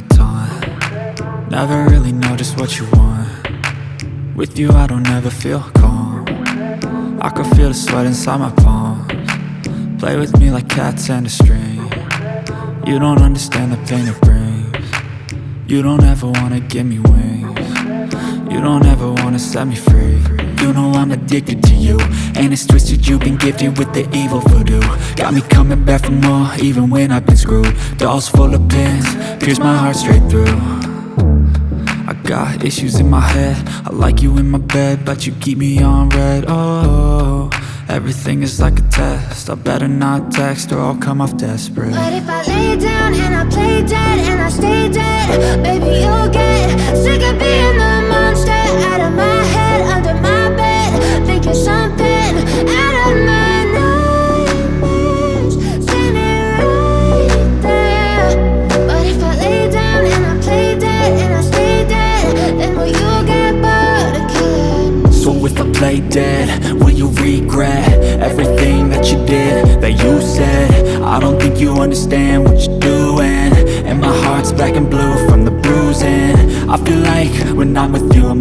a taunt. Never really know just what you want. With you I don't ever feel calm. I can feel the sweat inside my palms. Play with me like cats and a string. You don't understand the pain it brings. You don't ever wanna give me wings. You don't ever wanna set me free. You know I'm addicted to you, and it's twisted, you've been gifted with the evil voodoo. Got me coming back for more, even when I've been screwed. Dolls full of pins, pierce my heart straight through. I got issues in my head, I like you in my bed, but you keep me on red. Oh, everything is like a test, I better not text or I'll come off desperate. But if I lay down and I play dead and I stay dead, baby you'll get sick of being the monster out of my head, under my bed, thinking something out of my nightmares, standing right there. But if I lay down and I play dead and I stay dead, then will you get bored of killing? So if I play dead, will you regret everything that you did, that you said? I don't think you understand what you're doing, and my heart's black and blue from the bruising. I feel like when I'm with you I'm